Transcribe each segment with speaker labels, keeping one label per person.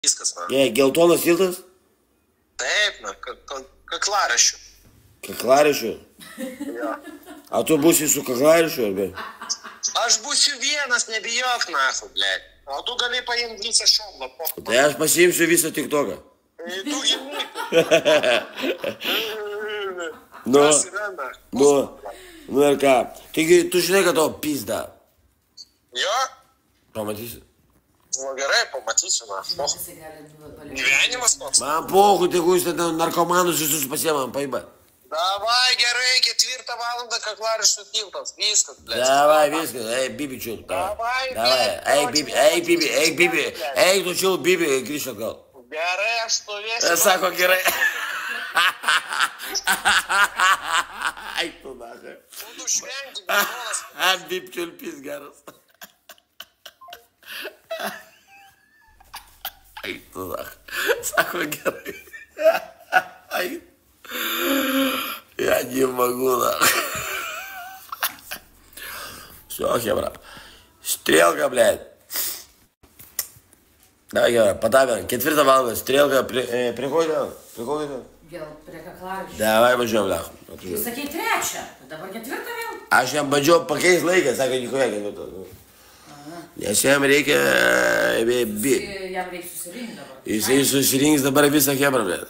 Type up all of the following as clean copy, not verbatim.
Speaker 1: Viskas, na.
Speaker 2: Geltonas tiltas?
Speaker 1: Taip, na, kaklaraščių.
Speaker 2: Kaklaraščių?
Speaker 1: Jo.
Speaker 2: A tu būsi su kaklaraščiu, arba?
Speaker 1: Aš būsiu vienas, nebijok, nahu, blėt. O tu gali paimti visą šoblą.
Speaker 2: Tai aš pasiimsiu visą tiktoką.
Speaker 1: Tu gimni.
Speaker 2: Nu ir ką? Taigi, tu žinai, kad tavo pizda.
Speaker 1: Jo?
Speaker 2: Pamatysi.
Speaker 1: Nu gerai, pamatysiu, na. Gyvenimas toks.
Speaker 2: Man pohu, tegu jūs tada narkomanus visus pasiemam, paima.
Speaker 1: Davai, gerai, 4 valandą kaklaraščių tiltas. Viskas, blėt.
Speaker 2: Davai, viskas, bibi čiul.
Speaker 1: Davai,
Speaker 2: bibi, eik tu čiul, bibi, grįžt atgal.
Speaker 1: Gerai, aš stovėsiu.
Speaker 2: Sako, gerai. Eik tu, naha.
Speaker 1: Tu šventi, bibolas.
Speaker 2: Bib čiul pis geras. Eik tu, naha. Sako, gerai. Eik. Я не могу, нахуй. Все, хебра. Стрелка, блядь. Давай, хебра, потапим. 4 valandą. Стрелка, приходит.
Speaker 3: Vėl prie kaklaraščių.
Speaker 2: Давай, važiuojam, nахуй.
Speaker 3: Jūs sakei 3, dabar 4 vėl?
Speaker 2: Aš jam bandžiau pakeist laiką, sako, nikoje. Nes jam reikia...
Speaker 3: Jam reikia susirinkti dabar.
Speaker 2: Jisai susirinks dabar visą hebrą, blėt.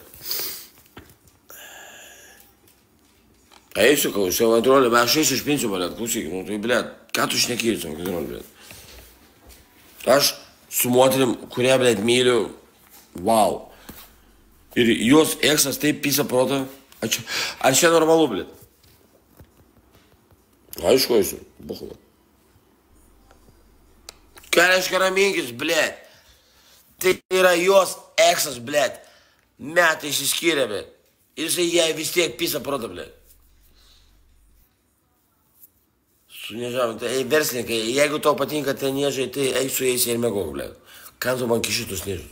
Speaker 2: Eisiu, klausiau, kontrolė, bet aš eisiu iš principo, blėt, klausyk, nu tai, blėt, ką tu šnekėjai, su kontrolė, blėt. Aš su moterim, kurią, blėt, myliu, wow. Ir jos eksas taip pisa protą, ar čia normalu, blėt? Aišku, eisiu, buchla. Ką reiškia raminkis, blėt? Tai yra jos eksas, blėt. Metai išsiskyrė, blėt. Ir jisai jai vis tiek pisa protą, blėt. Nežinau, tai verslininkai, jeigu tau patinka tie niežai, tai eik su jais ir mėgok, blėt. Kam tu man kišitus niežus?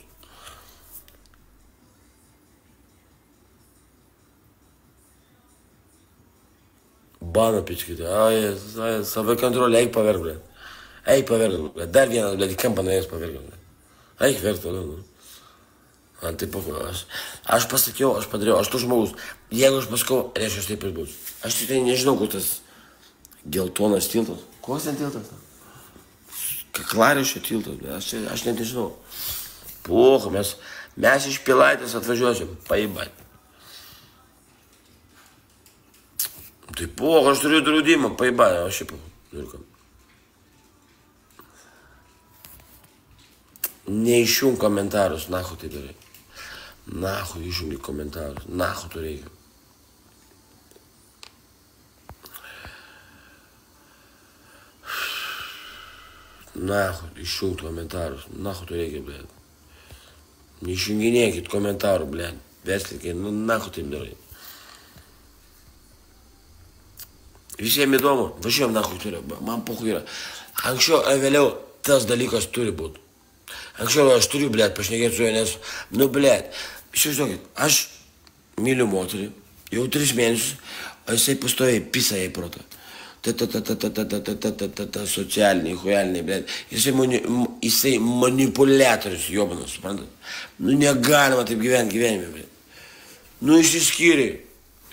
Speaker 2: Bana pičkite, savai kontrolė, eik paverk, blėt. Eik paverk, blėt. Dar vienas, blėt, į kampą nuėjęs paverk, blėt. Eik verk toliau, nu. Man taip pakau, aš pasakiau, aš padariau, aš tu žmogus. Jeigu aš pasakau, reiškia, aš taip ir bus. Aš tik tai nežinau, kur tas... Geltonas tiltas. Koks ten tiltas? Kaklaraščio tiltas, bet aš net nežinau. Poha, mes iš Pilaitės atvažiuosim, paibat. Tai poha, aš turiu draudimą, paibat, aš šiaip. Neišjung komentarus, nahu tai darai. Nahu išjungi komentarus, nahu tu reikia. Nahu, išjungt komentarus. Nahu tu reikia, blėt. Neišjunginėkit komentarų, blėt. Verslininkai, nu nahu taip darai. Visiems įdomu. Važiuojam nahu turiu. Man pohu yra. Anksčiau ar vėliau tas dalykas turi būti. Anksčiau aš turiu, blėt, pašnekėti su juo, nes, nu, blėt. Šiaip, aš myliu moterį. Jau 3 mėnesius, o jisai pastoviai pisa jai protą. Socialiniai, hueliniai, blėt. Jisai manipuliatorius, jobanas, suprantat? Nu, negalima taip gyventi gyvenime, blėt. Nu, išsiskyrė.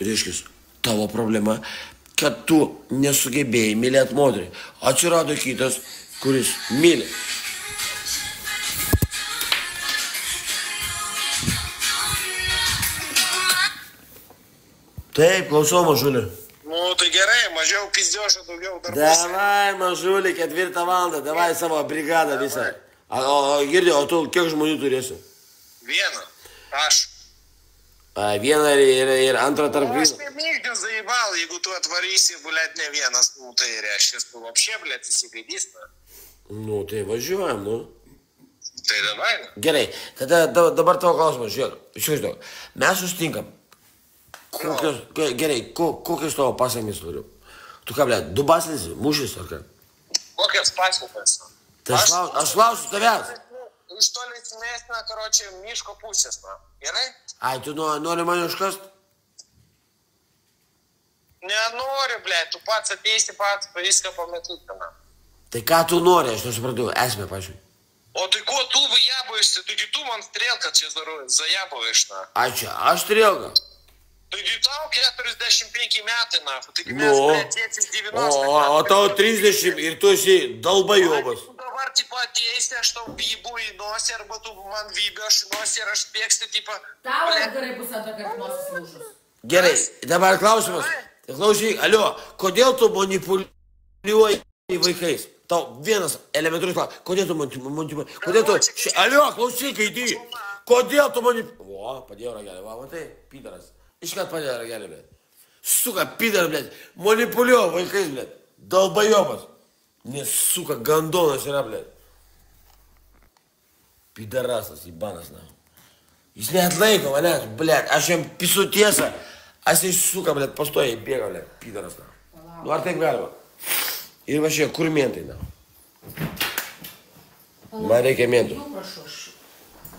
Speaker 2: Reiškia, tavo problema, kad tu nesugebėjai mylėti moterį. Atsirado kitas, kuris myli. Taip, klausau, mažulį.
Speaker 1: Nu, tai gerai, mažiau pizdiošo, daugiau darbus.
Speaker 2: Davai, mažulį, 4 valandą, davai savo brigadą visą. O girdė, o tu kiek žmonių turėsi?
Speaker 1: Vieną. Aš.
Speaker 2: Vieną ir antrą tarp
Speaker 1: Aš nemėgdžiu zaibal, jeigu tu atvarysi, blėt, ne vienas, nu, tai reiškia, tu apšė, blėt, įsigaidys, na.
Speaker 2: Nu, tai važiuojam, nu.
Speaker 1: Tai davai, na.
Speaker 2: Gerai, tada dabar tavo klausimas, žiūrėk, išvaizduok. Mes sustinkam. Gerai, kokios tavo pasakmės turiu? Tu ką, blėt, 2 baslis, mūšis ar ką?
Speaker 1: Kokios pasakmės?
Speaker 2: Tai aš klausiu tavęs.
Speaker 1: Iš tolimesnės, na, karočią, miško pusės, na. Gerai?
Speaker 2: Ai, tu nori mane užkast?
Speaker 1: Nenoriu, blėt, tu pats ateisi, pats viską pamatyti, na.
Speaker 2: Tai ką tu nori, aš nesupratau, esmę pačiu.
Speaker 1: O tai ko tu выябываешься? Taigi tu man strelka čia zaябываешь, na.
Speaker 2: Aš strelka?
Speaker 1: Taigi tau 45 metai, na. Taigi mes,
Speaker 2: Nu.
Speaker 1: tėtis 90.
Speaker 2: O tau 30 ir tu esi dalbajobas.
Speaker 1: Dabar, tipo, ateisi, aš tau vybu į nosį, arba tu man vybi aš į nosį ir aš bėgsti, tipo...
Speaker 3: Tau gerai bus tada, kad nosis lūžus.
Speaker 2: Gerai, dabar klausimas. Klausyk, alio, kodėl tu manipuliuoji vaikais? Tau vienas elementarus klausimas. Kodėl tu manipuliuoji? Kodėl tu... Alio, klausyk, eidį. Kodėl tu manipuliuoji? O, padėjau ragelį, va, matai, pidaras. Iškart padėjo ragelį, blėt. Suka, pidaras, blėt. Manipuliuoja vaikais, blėt. Dalbajobas. Nes, suka, gandonas yra, blėt. Pidarasas, įbanas, na. Jis neatlaiko manęs, blėt. Aš jam pisu tiesą. Aš jis, suka, blėt, pastoja į bėgą, blėt. Pidaras, na. Nu, ar taip galima? Ir va šie, kur mentai, na. Man reikia mentų.
Speaker 3: Jau prašau,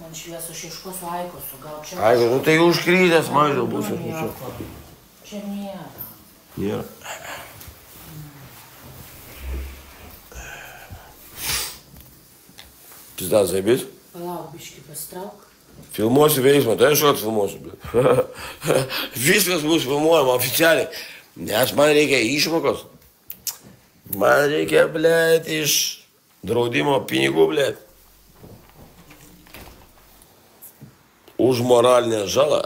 Speaker 3: man šviesų išieškosiu Aikosų, gal čia...
Speaker 2: Aikos, nu tai užkrydęs mažiau bus.
Speaker 3: Čia nėra.
Speaker 2: Nėra. Pizdas zaibys?
Speaker 3: Palauk, biškį pasitrauk.
Speaker 2: Filmuosiu veiksmą, tai aš kad filmuosiu, blėt. Viskas bus filmuojama oficialiai. Nes man reikia išmokos. Man reikia, blėt, iš draudimo pinigų, blėt. Už moralinę žalą.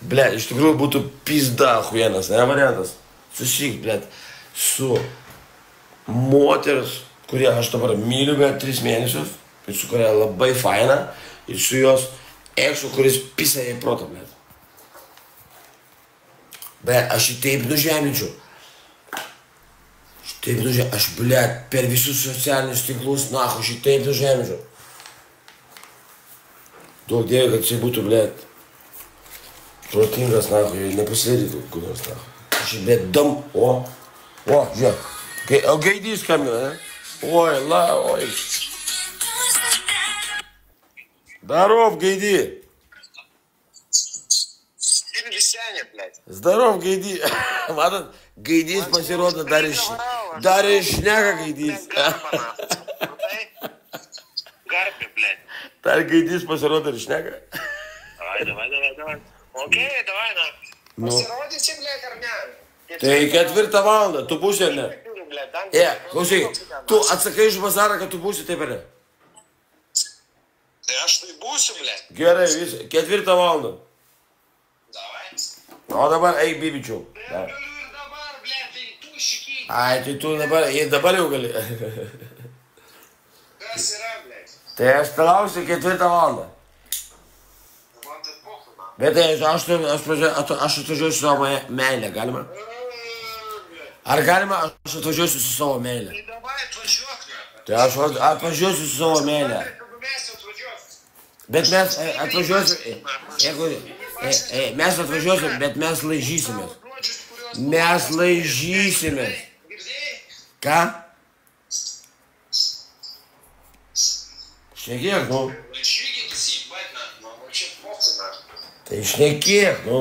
Speaker 2: Blėt, iš tikrųjų būtų pizda huienas, ne variantas. Susik, blėt, su moteris, kurie aš dabar myliu, bet 3 mėnesius, ir su kuria labai faina, ir su jos eksu, kuris pisa į protą, blėt. Bet aš jį taip nužeminčiau. Aš, blėt, per visus socialinius tinklus, nahu, aš jį taip nužeminčiau. Daug dėvė, kad jisai būtų, blėt, protingas, nahu, ir nepasidarytų, kudras, nahu. Aš jį, blėt, dam, o, žiūrėk. O Gaidys skambina, ne? Ой, ой. Здоров, Гайди. Здоров, Гайди. Matot, Gaidys pasirodo dar iš šneka Gaidys.
Speaker 1: Garbė, blėt.
Speaker 2: Dar Gaidys pasirodo ir šneka.
Speaker 1: Davai. Okei, davai, na. Pasirodysi, blėt, ar ne?
Speaker 2: Tai 4 valandą, tu būsi ar ne? Klausyk, tu atsakai iš bazarą, kad tu būsi taip ar ne?
Speaker 1: Tai aš tai būsiu, blėt.
Speaker 2: Gerai, 4 valandą.
Speaker 1: Davai.
Speaker 2: O dabar eik bibičiau.
Speaker 1: Tai aš galiu ir dabar, blėt, tai tu šikiai.
Speaker 2: Ai, tai tu dabar jau gali.
Speaker 1: Kas yra, blėt?
Speaker 2: Tai aš palauksiu 4 valandą.
Speaker 1: Man tai pochu, man.
Speaker 2: Bet tai aš atvažiuosiu su savo meilę, galima? Ar galima aš atvažiuosiu su savo meilę?
Speaker 1: Tai dabar atvažiuok, ne?
Speaker 2: Tai aš atvažiuosiu su savo meilę.
Speaker 1: Mes atvažiuosim.
Speaker 2: Bet mes atvažiuosim, mes atvažiuosim, bet mes laižysimės. Mes laižysimės. Ką? Šnekėk, nu.
Speaker 1: Laižykitės į baitną, man čia pochu, na.
Speaker 2: Tai šnekėk, nu.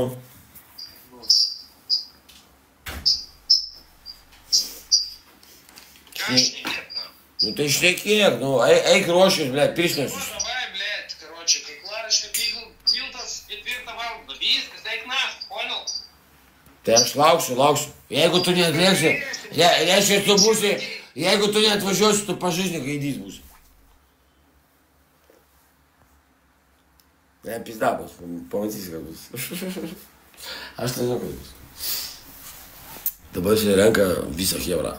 Speaker 1: Ką šnekėt, na?
Speaker 2: Nu tai šnekėk, nu, eik ruošis, blėt, pirštinės.
Speaker 1: Давай, блядь, короче, как Ларочка Пилтас, 4 valandą. Viskas, eik naft, poнял?
Speaker 2: Tai aš lauksiu. Jeigu tu neatlėksi, reiškia, tu būsi, jeigu tu neatvažiuosi, tu pažaisni Gaidys būsi. Ne, pizda bus, pamatysi, kad bus. Aš nežinau, kad bus. Dabar jis renka visą hebrą.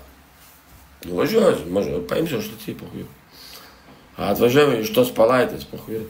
Speaker 2: Nuvažiuosiu, mažai, paimsiu aš tai, pohuju. Atvažiuojame iš tos palaitės, pohuju.